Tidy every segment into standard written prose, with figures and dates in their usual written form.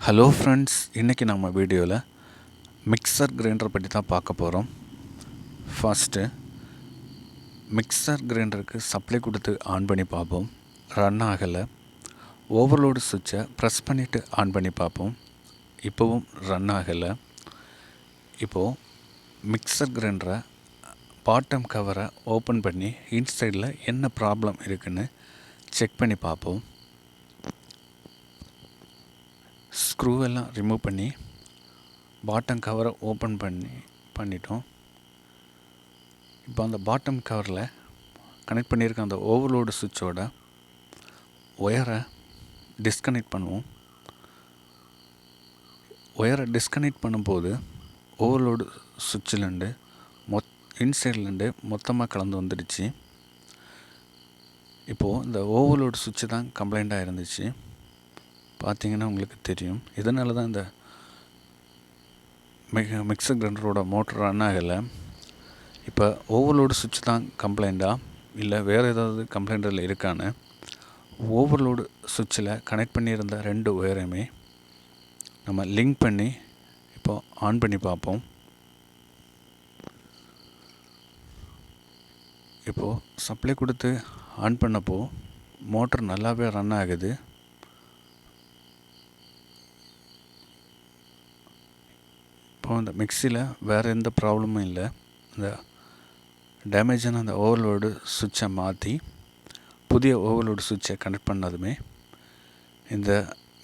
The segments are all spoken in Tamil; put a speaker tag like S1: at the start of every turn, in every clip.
S1: ஹலோ ஃப்ரெண்ட்ஸ், இன்றைக்கி நம்ம வீடியோவில் மிக்சர் கிரைண்டர் பற்றி தான் பார்க்க போகிறோம். ஃபஸ்ட்டு மிக்சர் கிரைண்டருக்கு சப்ளை கொடுத்து ஆன் பண்ணி பார்ப்போம். ரன் ஆகலை. ஓவர்லோடு சுவிட்சை ப்ரெஸ் பண்ணிவிட்டு ஆன் பண்ணி பார்ப்போம். இப்போவும் ரன் ஆகலை. இப்போது மிக்சர் கிரைண்டரை பாட்டம் கவரை ஓப்பன் பண்ணி இன்சைடில் என்ன ப்ராப்ளம் இருக்குதுன்னு செக் பண்ணி பார்ப்போம். ஸ்க்ரூ எல்லாம் ரிமூவ் பண்ணி பாட்டம் கவரை ஓப்பன் பண்ணிட்டோம். இப்போ அந்த பாட்டம் கவரில் கனெக்ட் பண்ணியிருக்க அந்த ஓவர்லோடு சுவிட்சோட ஒயரை டிஸ்கனெக்ட் பண்ணுவோம். ஒயரை டிஸ்கனெக்ட் பண்ணும்போது ஓவர்லோடு சுவிட்சிலேருந்து இன்சைட்லேருந்து மொத்தமாக கலந்து வந்துடுச்சு. இப்போது இந்த ஓவர்லோடு சுவிட்சு தான் கம்ப்ளைண்ட்டாக இருந்துச்சு. பார்த்தீங்கன்னா உங்களுக்கு தெரியும். இதனால தான் இந்த மிக்சர் கிரைண்டரோட மோட்டர் ரன் ஆகலை. இப்போ ஓவர்லோடு சுவிட்ச் தான் கம்ப்ளைண்ட்டாக இல்லை வேறு ஏதாவது கம்ப்ளைண்ட்டில் இருக்கான்னு ஓவர்லோடு சுவிட்சில் கனெக்ட் பண்ணியிருந்த 2 ஒயரையுமே நம்ம லிங்க் பண்ணி இப்போ ஆன் பண்ணி பார்ப்போம். இப்போது சப்ளை கொடுத்து ஆன் பண்ணப்போ மோட்டர் நல்லாவே ரன் ஆகுது. இப்போ இந்த மிக்சியில் வேறு எந்த ப்ராப்ளமும் இல்லை. இந்த டேமேஜான அந்த ஓவர்லோடு சுவிட்சை மாற்றி புதிய ஓவர்லோடு சுவிட்சை கனெக்ட் பண்ணதுமே இந்த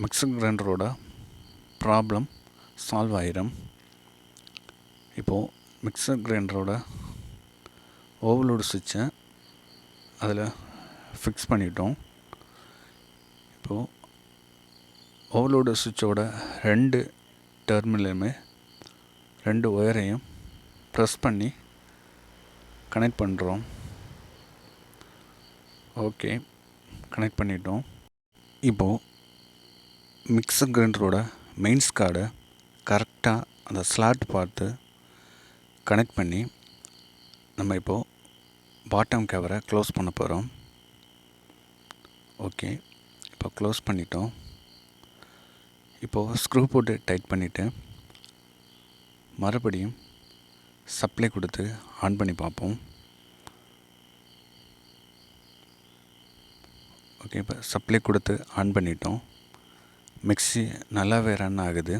S1: மிக்சர் கிரைண்டரோட ப்ராப்ளம் சால்வ் ஆயிடும். இப்போது மிக்சர் கிரைண்டரோட ஓவர்லோடு சுவிட்சை அதில் ஃபிக்ஸ் பண்ணிட்டோம். இப்போது ஓவர்லோடு சுவிட்சோட 2 டெர்மினலுமே 2 ஒயரையும் ப்ரெஸ் பண்ணி கனெக்ட் பண்ணுறோம். ஓகே, கனெக்ட் பண்ணிட்டோம். இப்போது மிக்சர் கிரைண்டரோட மெயின்ஸ் கார்டை கரெக்டாக அந்த ஸ்லாட் பார்த்து கனெக்ட் பண்ணி நம்ம இப்போது பாட்டம் கவரை க்ளோஸ் பண்ண போகிறோம். ஓகே, இப்போ க்ளோஸ் பண்ணிட்டோம். இப்போது ஸ்க்ரூ போட்டு டைட் பண்ணிவிட்டு மறுபடியும் சப்ளை கொடுத்து ஆன் பண்ணி பார்ப்போம். ஓகே, இப்போ சப்ளை கொடுத்து ஆன் பண்ணிட்டோம். மிக்ஸி நல்லாவே ரன் ஆகுது.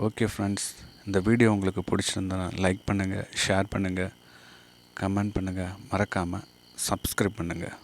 S1: ஓகே ஃப்ரெண்ட்ஸ், இந்த வீடியோ உங்களுக்கு பிடிச்சிருந்தா லைக் பண்ணுங்கள், ஷேர் பண்ணுங்கள், கமெண்ட் பண்ணுங்கள், மறக்காமல் சப்ஸ்கிரைப் பண்ணுங்கள்.